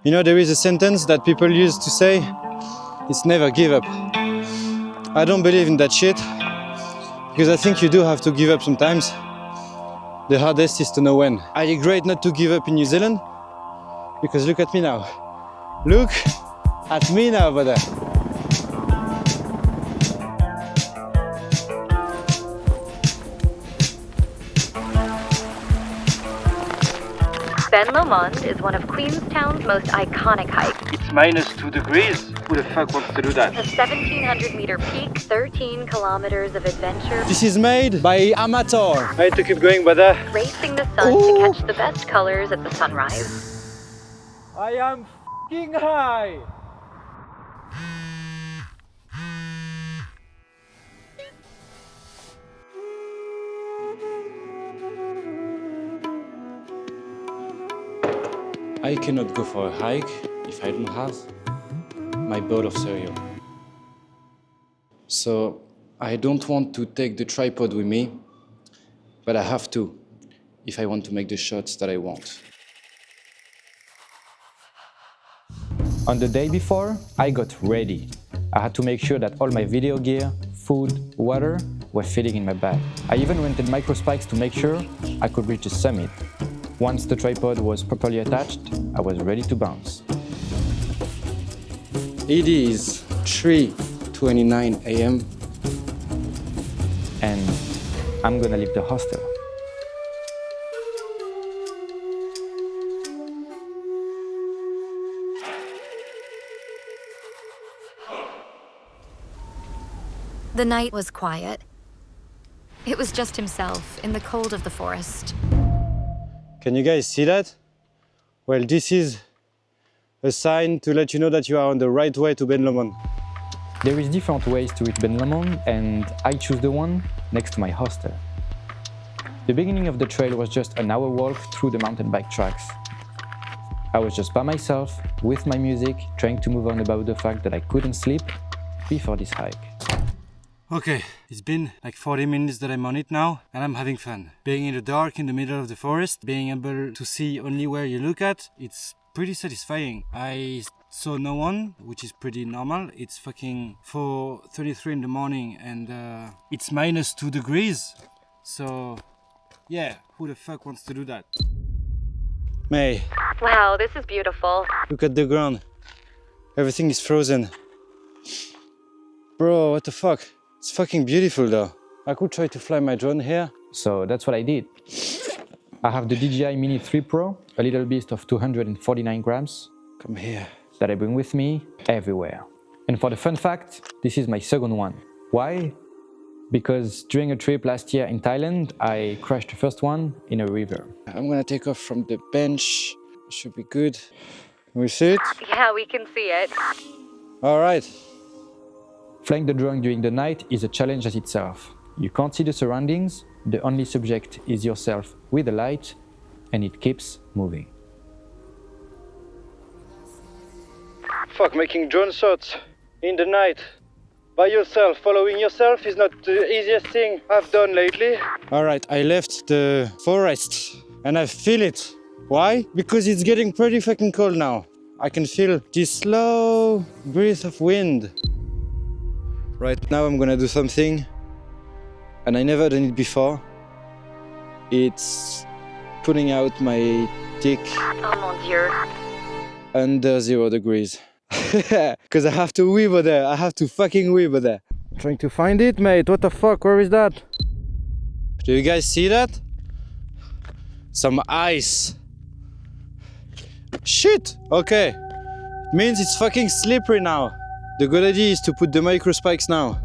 You know, there is a sentence that people used to say, it's never give up. I don't believe in that shit, because I think you do have to give up sometimes. The hardest is to know when. I regret not to give up in New Zealand, because look at me now. Look at me now, brother. Ben Lomond is one of Queenstown's most iconic hikes. It's -2 degrees. Who the fuck wants to do that? A 1,700-meter peak, 13 kilometers of adventure. This is made by amateur. I had to keep going, brother. Racing the sun to catch the best colors at the sunrise. I am f***ing high. I cannot go for a hike if I don't have my bowl of cereal. So I don't want to take the tripod with me, but I have to if I want to make the shots that I want. On the day before, I got ready. I had to make sure that all my video gear, food, water were fitting in my bag. I even rented micro spikes to make sure I could reach the summit. Once the tripod was properly attached, I was ready to bounce. It is 3:29 a.m. And I'm gonna leave the hostel. The night was quiet. It was just himself in the cold of the forest. Can you guys see that? Well, this is a sign to let you know that you are on the right way to Ben Lomond. There is different ways to reach Ben Lomond, and I choose the one next to my hostel. The beginning of the trail was just an hour walk through the mountain bike tracks. I was just by myself, with my music, trying to move on about the fact that I couldn't sleep before this hike. Okay, it's been like 40 minutes that I'm on it now, and I'm having fun. Being in the dark in the middle of the forest, being able to see only where you look at, it's pretty satisfying. I saw no one, which is pretty normal. It's fucking 4:33 in the morning, and it's -2 degrees. So, yeah, who the fuck wants to do that? May, Wow, this is beautiful. look at the ground. Everything is frozen. Bro, what the fuck? It's fucking beautiful though. I could try to fly my drone here. So that's what I did. I have the DJI Mini 3 Pro, a little beast of 249 grams. Come here. That I bring with me everywhere. And for the fun fact, this is my second one. Why? Because during a trip last year in Thailand, I crashed the first one in a river. I'm gonna take off from the bench. Should be good. Can we see it? Yeah, we can see it. All right. Flying the drone during the night is a challenge as itself. You can't see the surroundings, the only subject is yourself with a light, and it keeps moving. Fuck, making drone shots in the night by yourself, following yourself is not the easiest thing I've done lately. All right, I left the forest and I feel it. Why? Because it's getting pretty fucking cold now. I can feel this slow breath of wind. Right now I'm gonna do something, and I never done it before. It's pulling out my dick Oh mon Dieu. under 0 degrees. Because I have to weave there. I have to fucking weave there. Trying to find it, mate. What the fuck? Where is that? Do you guys see that? Some ice. Shit! Okay. Means it's fucking slippery now. The good idea is to put the micro spikes now.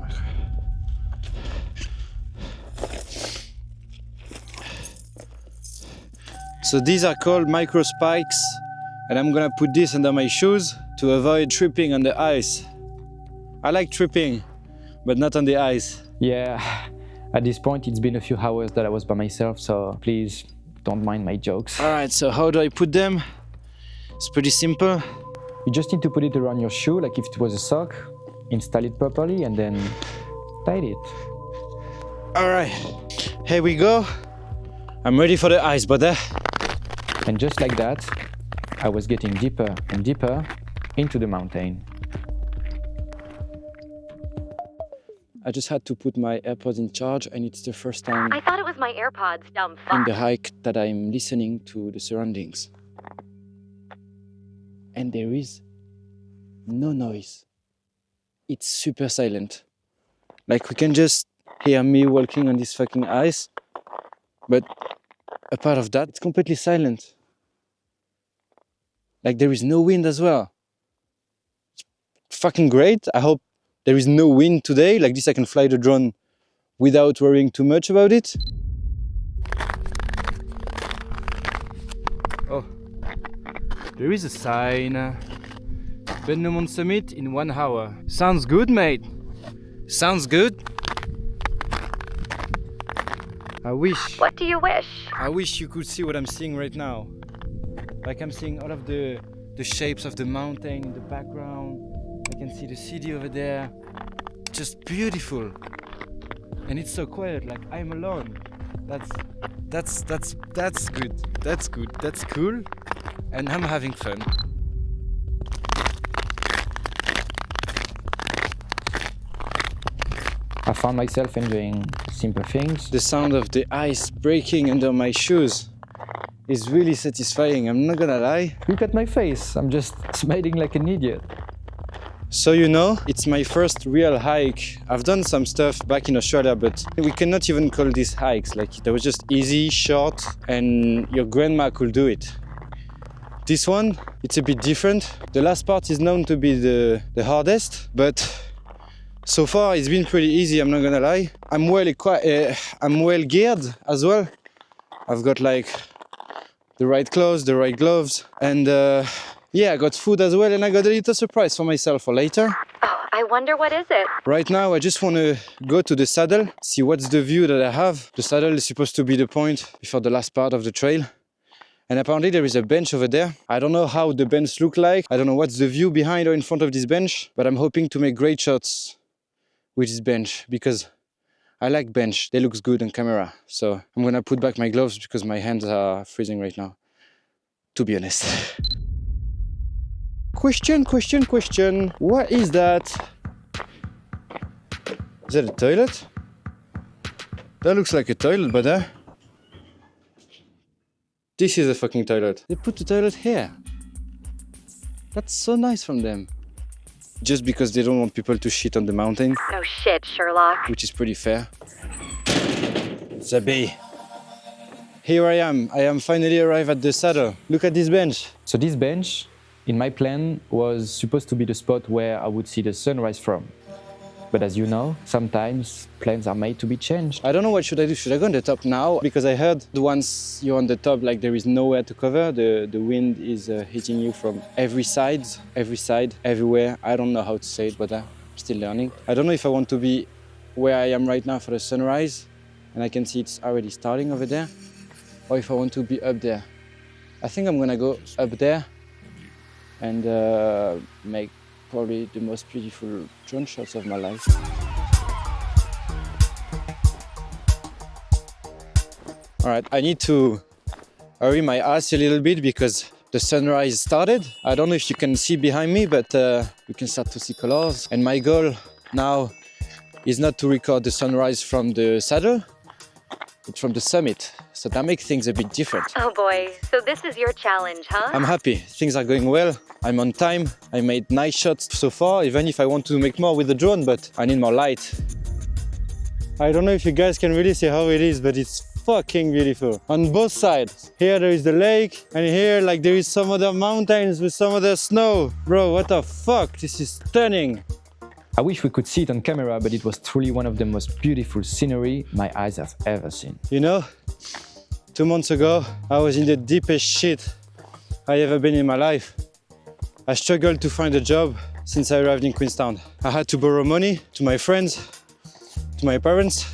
So these are called micro spikes, and I'm gonna put this under my shoes to avoid tripping on the ice. I like tripping, but not on the ice. Yeah, at this point it's been a few hours that I was by myself, so please don't mind my jokes. Alright, so how do I put them? It's pretty simple. You just need to put it around your shoe like if it was a sock, install it properly, and then tight it. Alright, here we go. I'm ready for the ice, brother. And just like that, I was getting deeper and deeper into the mountain. I just had to put my AirPods in charge, and it's the first time I thought it was my AirPods, dumb fuck. in the hike that I'm listening to the surroundings. And there is no noise. It's super silent. Like, we can just hear me walking on this fucking ice, but apart of that, it's completely silent. Like, there is no wind as well. It's fucking great. I hope there is no wind today. Like this, I can fly the drone without worrying too much about it. Oh, there is a sign. Ben Lomond summit in 1 hour. Sounds good, mate. Sounds good. I wish. What do you wish? I wish you could see what I'm seeing right now. Like, I'm seeing all of the shapes of the mountain in the background. I can see the city over there. Just beautiful. And it's so quiet, like I'm alone. That's good. That's good. That's cool. And I'm having fun. I found myself enjoying simple things. The sound of the ice breaking under my shoes is really satisfying, I'm not gonna lie. Look at my face, I'm just smiling like an idiot. So you know, it's my first real hike. I've done some stuff back in Australia, but we cannot even call these hikes. Like, they were just easy, short, and your grandma could do it. This one, it's a bit different. The last part is known to be the hardest, but so far it's been pretty easy, I'm not gonna lie. I'm well geared as well. I've got like the right clothes, the right gloves, and yeah, I got food as well, and I got a little surprise for myself for later. Oh, I wonder what is it? Right now, I just want to go to the saddle, see what's the view that I have. The saddle is supposed to be the point before the last part of the trail. And apparently there is a bench over there. I don't know how the bench look like. I don't know what's the view behind or in front of this bench, but I'm hoping to make great shots with this bench because I like bench. They look good on camera. So I'm gonna put back my gloves because my hands are freezing right now, to be honest. Question. What is that? Is that a toilet? That looks like a toilet, but this is a fucking toilet. They put the toilet here. That's so nice from them. Just because they don't want people to shit on the mountain. No shit, Sherlock. Which is pretty fair. Zabi. Here I am. I am finally arrived at the saddle. Look at this bench. So this bench, in my plan, was supposed to be the spot where I would see the sunrise from. But as you know, sometimes plans are made to be changed. I don't know what should I do. Should I go on the top now? Because I heard once you're on the top, like there is nowhere to cover. The wind is hitting you from every side, everywhere. I don't know how to say it, but I'm still learning. I don't know if I want to be where I am right now for the sunrise, and I can see it's already starting over there, or if I want to be up there. I think I'm gonna go up there and make probably the most beautiful drone shots of my life. All right, I need to hurry my ass a little bit because the sunrise started. I don't know if you can see behind me, but you can start to see colors. And my goal now is not to record the sunrise from the saddle, but from the summit. So that makes things a bit different. Oh boy, so this is your challenge, huh? I'm happy, things are going well. I'm on time, I made nice shots so far, even if I want to make more with the drone, but I need more light. I don't know if you guys can really see how it is, but it's fucking beautiful. On both sides. Here there is the lake, and here like there is some other mountains with some other snow. Bro, what the fuck? This is stunning. I wish we could see it on camera, but it was truly one of the most beautiful scenery my eyes have ever seen. You know, 2 months ago, I was in the deepest shit I ever been in my life. I struggled to find a job since I arrived in Queenstown. I had to borrow money to my friends, to my parents,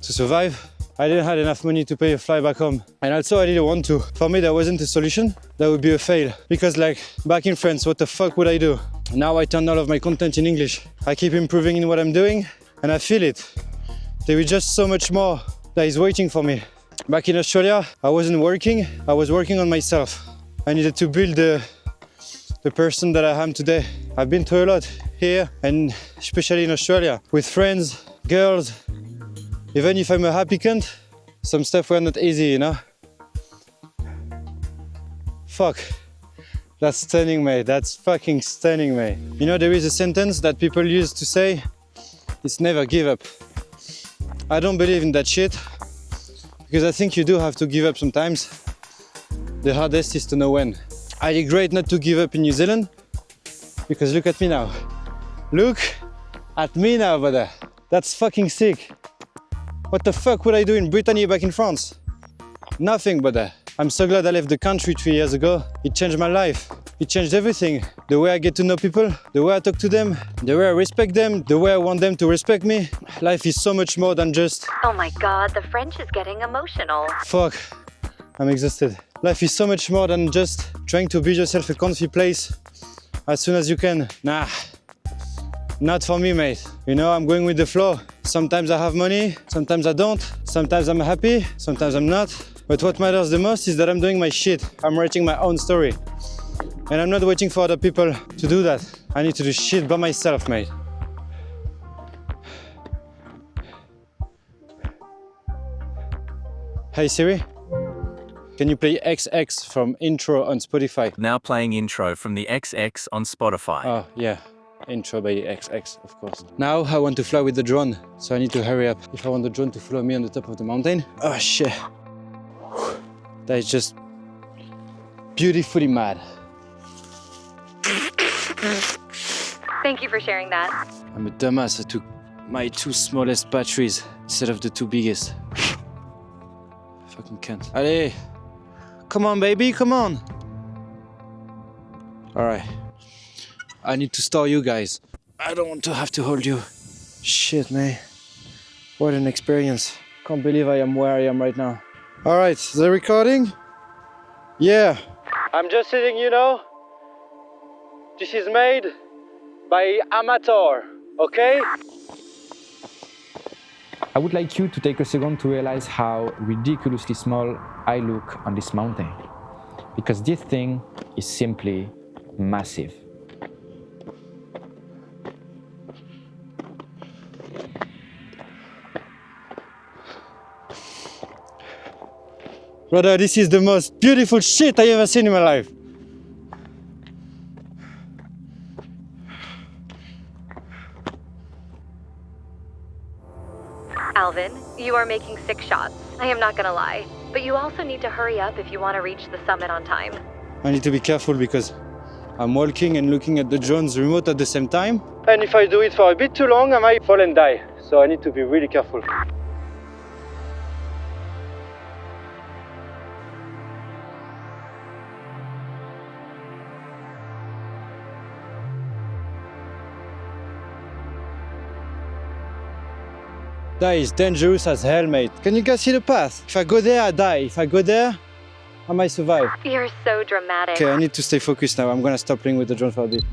to survive. I didn't have enough money to pay a flight back home. And also I didn't want to. For me, that wasn't a solution. That would be a fail. Because like, back in France, what the fuck would I do? Now I turn all of my content in English. I keep improving in what I'm doing, and I feel it. There is just so much more that is waiting for me. Back in Australia, I wasn't working, I was working on myself. I needed to build the person that I am today. I've been through a lot here and especially in Australia with friends, girls. Even if I'm a happy cunt, some stuff were not easy, you know? Fuck. That's stunning, mate. That's fucking stunning, mate. You know, there is a sentence that people use to say, it's never give up. I don't believe in that shit because I think you do have to give up sometimes. The hardest is to know when. I regret not to give up in New Zealand because look at me now. Look at me now, brother. That's fucking sick. What the fuck would I do in Brittany back in France? Nothing, brother. I'm so glad I left the country 3 years ago. It changed my life. It changed everything. The way I get to know people, the way I talk to them, the way I respect them, the way I want them to respect me. Life is so much more than just... Oh my god, the French is getting emotional. Fuck, I'm exhausted. Life is so much more than just trying to build yourself a comfy place as soon as you can. Nah, not for me, mate. You know, I'm going with the flow. Sometimes I have money, sometimes I don't. Sometimes I'm happy, sometimes I'm not. But what matters the most is that I'm doing my shit. I'm writing my own story. And I'm not waiting for other people to do that. I need to do shit by myself, mate. Hey Siri, can you play XX from Intro on Spotify? Now playing Intro from the XX on Spotify. Oh yeah, Intro by XX, of course. Now I want to fly with the drone, so I need to hurry up if I want the drone to follow me on the top of the mountain. Oh shit. That is just beautifully mad. Thank you for sharing that. I'm a dumbass. I took my 2 smallest batteries instead of the 2 biggest. Fucking cunt. Allez! Come on, baby, come on! Alright. I need to store you guys. I don't want to have to hold you. Shit, man. What an experience. Can't believe I am where I am right now. Alright, the recording? Yeah. I'm just letting you know, this is made by amateur, okay? I would like you to take a second to realize how ridiculously small I look on this mountain. Because this thing is simply massive. Brother, this is the most beautiful shit I ever seen in my life. Alvin, you are making 6 shots. I am not gonna lie. But you also need to hurry up if you want to reach the summit on time. I need to be careful because I'm walking and looking at the drone's remote at the same time. And if I do it for a bit too long, I might fall and die. So I need to be really careful. That is dangerous as hell, mate. Can you guys see the path? If I go there, I die. If I go there, I might survive. You're so dramatic. Okay, I need to stay focused now. I'm gonna stop playing with the drone for a bit.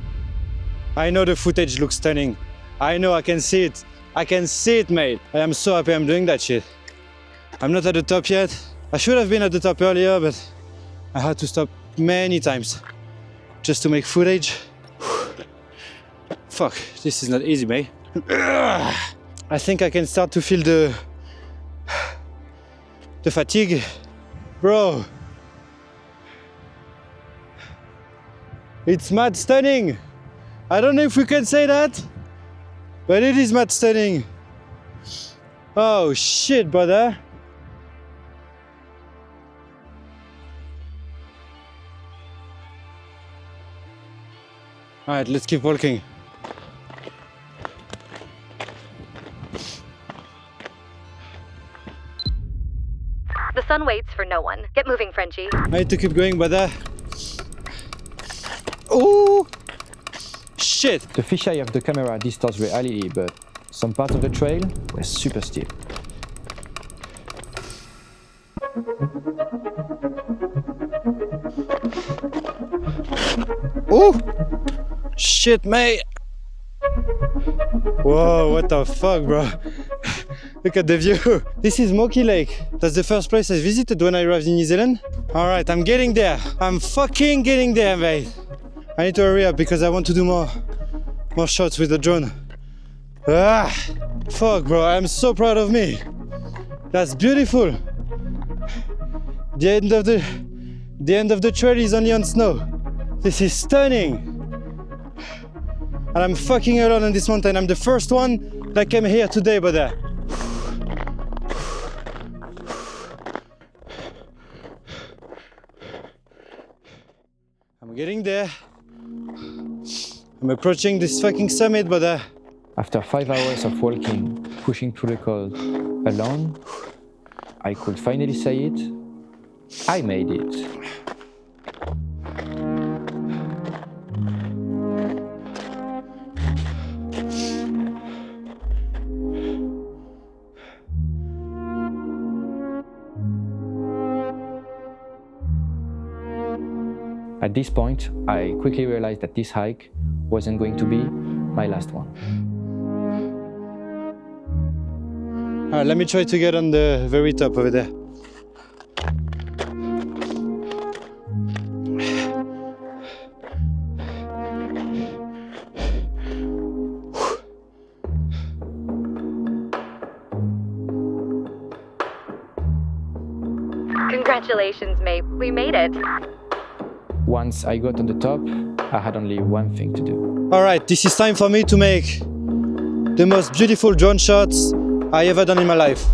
I know the footage looks stunning. I know, I can see it. I can see it, mate. I am so happy I'm doing that shit. I'm not at the top yet. I should have been at the top earlier, but I had to stop many times just to make footage. Fuck, this is not easy, mate. I think I can start to feel the fatigue. Bro, it's mad stunning. I don't know if we can say that, but it is mad stunning. Oh shit, brother. All right, let's keep walking. The sun waits for no one. Get moving, Frenchie. I need to keep going, brother. Oh! Shit! The fisheye of the camera distorts reality, but some parts of the trail were super steep. Oh! Shit, mate! Whoa, what the fuck, bro? Look at the view. This is Moki Lake. That's the first place I visited when I arrived in New Zealand. All right, I'm getting there. I'm fucking getting there, mate. I need to hurry up because I want to do more shots with the drone. Ah, fuck, bro. I'm so proud of me. That's beautiful. The end of the trail is only on snow. This is stunning. And I'm fucking alone on this mountain. I'm the first one that came here today, but I'm getting there. I'm approaching this fucking summit, but After 5 hours of walking, pushing through the cold, alone, I could finally say it. I made it. At this point, I quickly realized that this hike wasn't going to be my last one. let me try to get on the very top over there. Congratulations, mate. We made it. Once I got on the top, I had only one thing to do. All right, this is time for me to make the most beautiful drone shots I ever done in my life.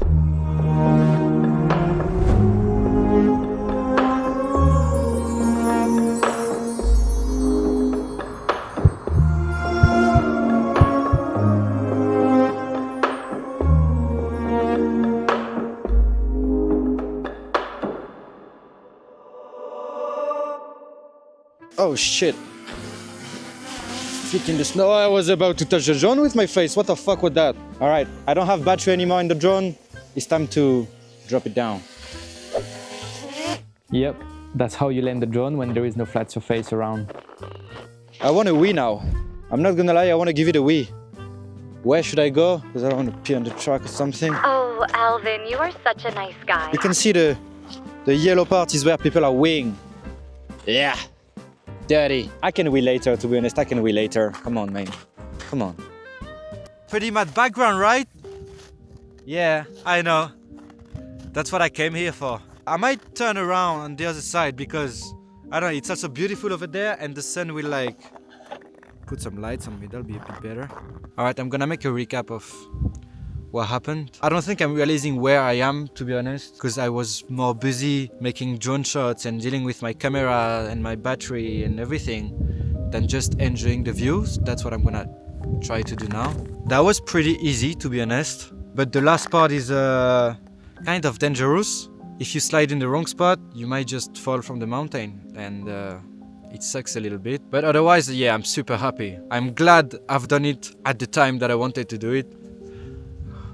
Oh shit. Feet in the snow. I was about to touch the drone with my face. What the fuck was that? All right, I don't have battery anymore in the drone. It's time to drop it down. Yep, that's how you land the drone when there is no flat surface around. I want a wee now. I'm not gonna lie, I want to give it a wee. Where should I go? Because I don't want to pee on the truck or something. Oh, Alvin, you are such a nice guy. You can see the yellow part is where people are weeing. Yeah. Dirty. I can wee later, to be honest. I can wee later. Come on, man. Come on. Pretty mad background, right? Yeah, I know. That's what I came here for. I might turn around on the other side because, I don't know, it's also beautiful over there and the sun will like put some lights on me. That'll be a bit better. Alright, I'm gonna make a recap of what happened. I don't think I'm realizing where I am, to be honest, because I was more busy making drone shots and dealing with my camera and my battery and everything than just enjoying the views. That's what I'm gonna try to do now. That was pretty easy, to be honest, but the last part is kind of dangerous. If you slide in the wrong spot, you might just fall from the mountain, and it sucks a little bit. But otherwise, yeah, I'm super happy. I'm glad I've done it at the time that I wanted to do it.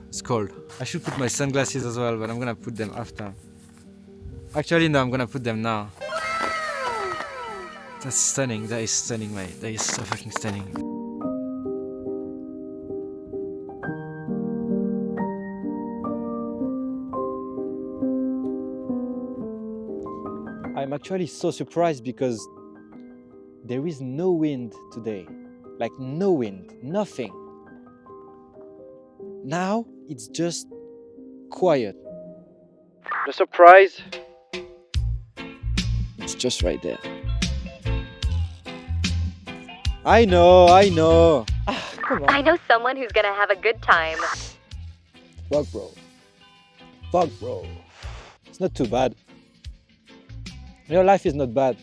It's cold. I should put my sunglasses as well, but I'm gonna put them after. Actually, no, I'm gonna put them now. That's stunning. That is stunning, mate. That is so fucking stunning. I'm actually so surprised because there is no wind today. Like no wind, nothing. Now it's just quiet. The surprise, it's just right there. I know. Come on. I know someone who's gonna have a good time. Fuck, bro. It's not too bad. You know, life is not bad.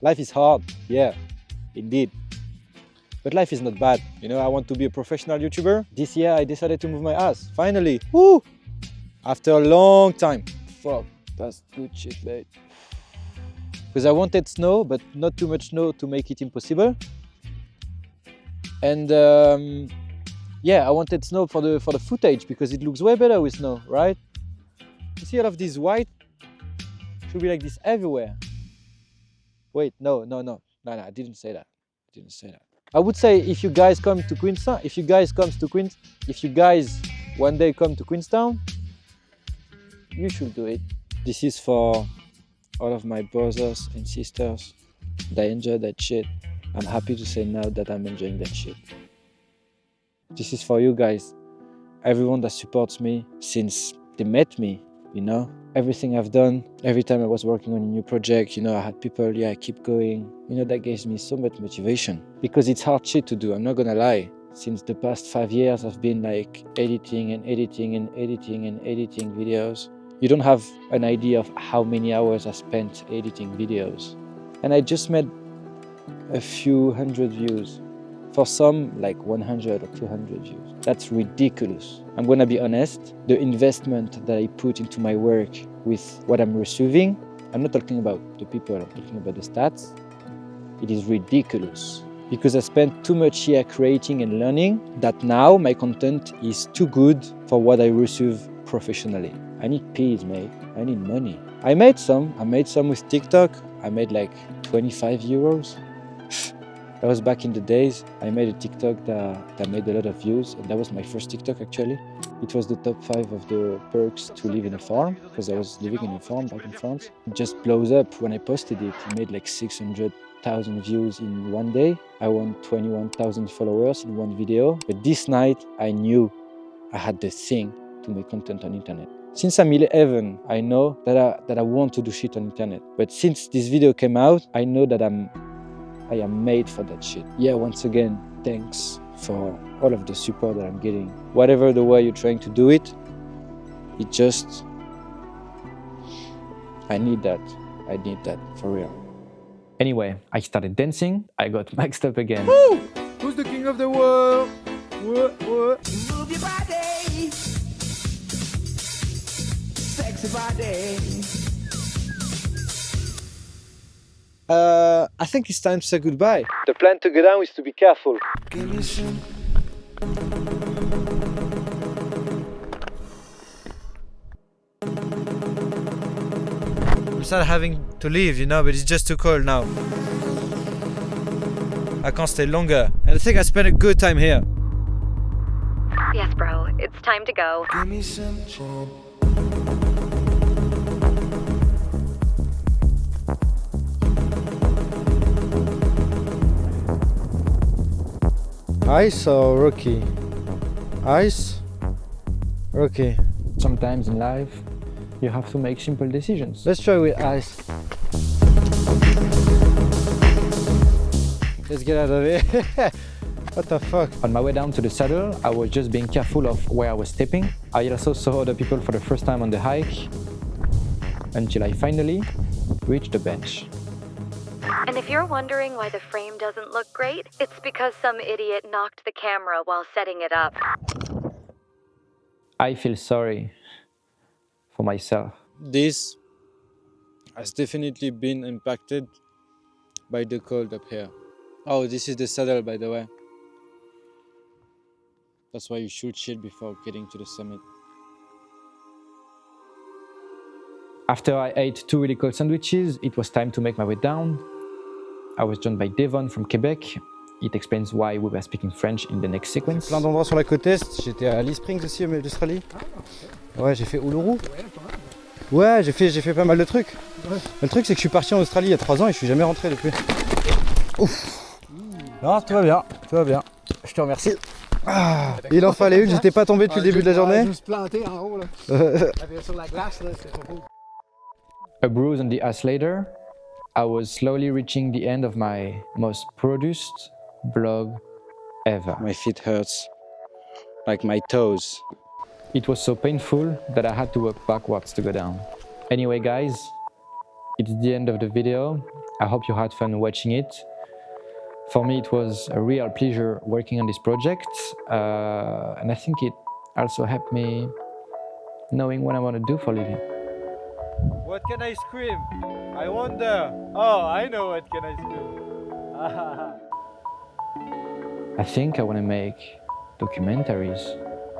Life is hard, yeah, indeed. But life is not bad. You know, I want to be a professional YouTuber. This year I decided to move my ass. Finally. Woo! After a long time. Fuck, that's good shit, mate. Because I wanted snow, but not too much snow to make it impossible. And yeah, I wanted snow for the footage because it looks way better with snow, right? You see all of this white? Should be like this everywhere. Wait, no, I didn't say that. I would say if you guys come to Queenstown, if you guys one day come to Queenstown, you should do it. This is for all of my brothers and sisters that enjoy that shit. I'm happy to say now that I'm enjoying that shit. This is for you guys, everyone that supports me since they met me, you know? Everything I've done, every time I was working on a new project, you know, I had people, yeah, keep going. You know, that gives me so much motivation because it's hard shit to do, I'm not gonna lie. Since the past 5 years, I've been like editing and editing and editing and editing videos. You don't have an idea of how many hours I spent editing videos. And I just made a few hundred views. For some, like 100 or 200 views. That's ridiculous. I'm gonna be honest, the investment that I put into my work with what I'm receiving, I'm not talking about the people, I'm talking about the stats. It is ridiculous. Because I spent too much here creating and learning that now my content is too good for what I receive professionally. I need peas, mate. I need money. I made some with TikTok. I made like 25 euros. That was back in the days. I made a TikTok that made a lot of views, and that was my first TikTok actually. It was the top 5 of the perks to live in a farm, because I was living in a farm back in France. It just blows up when I posted it. It made like 600,000 views in one day. I won 21,000 followers in one video. But this night, I knew I had the thing to make content on internet. Since I'm 11, I know that I want to do shit on internet. But since this video came out, I know that I am made for that shit. Yeah, once again, thanks for all of the support that I'm getting. Whatever the way you're trying to do it, it just, I need that for real. Anyway, I started dancing, I got maxed up again. Woo! Who's the king of the world? What? Move your body, sexy body. I think it's time to say goodbye. The plan to go down is to be careful. Give me some. I'm sad having to leave, you know, but it's just too cold now. I can't stay longer. And I think I spent a good time here. Yes, bro, it's time to go. Give me some trouble. Ice or Rocky? Ice? Rocky. Sometimes in life, you have to make simple decisions. Let's try with ice. Let's get out of here. What the fuck? On my way down to the saddle, I was just being careful of where I was stepping. I also saw other people for the first time on the hike, until I finally reached the bench. And if you're wondering why the frame doesn't look great, it's because some idiot knocked the camera while setting it up. I feel sorry for myself. This has definitely been impacted by the cold up here. Oh, this is the saddle, by the way. That's why you should chill before getting to the summit. After I ate 2 really cold sandwiches, it was time to make my way down. I was joined by Devon from Quebec. It explains why we were speaking French in the next sequence. Plein d'endroits sur la côte est. J'étais à Alice Springs aussi, en Australie. Ouais, j'ai fait Uluru. Ouais, j'ai fait pas mal de trucs. Le truc, c'est que je suis parti en Australie il y a 3 ans et je suis jamais rentré depuis. Ouf. Non, tout va bien, tout va bien. Je te remercie. Ah, il en fallait une, j'étais pas tombé depuis le début de la journée. Je me suis planté en haut là. Sur la glace là, c'était pas cool. A bruise on the ass later, I was slowly reaching the end of my most produced vlog ever. My feet hurts, like my toes. It was so painful that I had to walk backwards to go down. Anyway guys, it's the end of the video. I hope you had fun watching it. For me it was a real pleasure working on this project, and I think it also helped me knowing what I want to do for a living. What can I scream? I wonder. Oh, I know what can I scream. I think I want to make documentaries.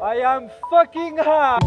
I am fucking high!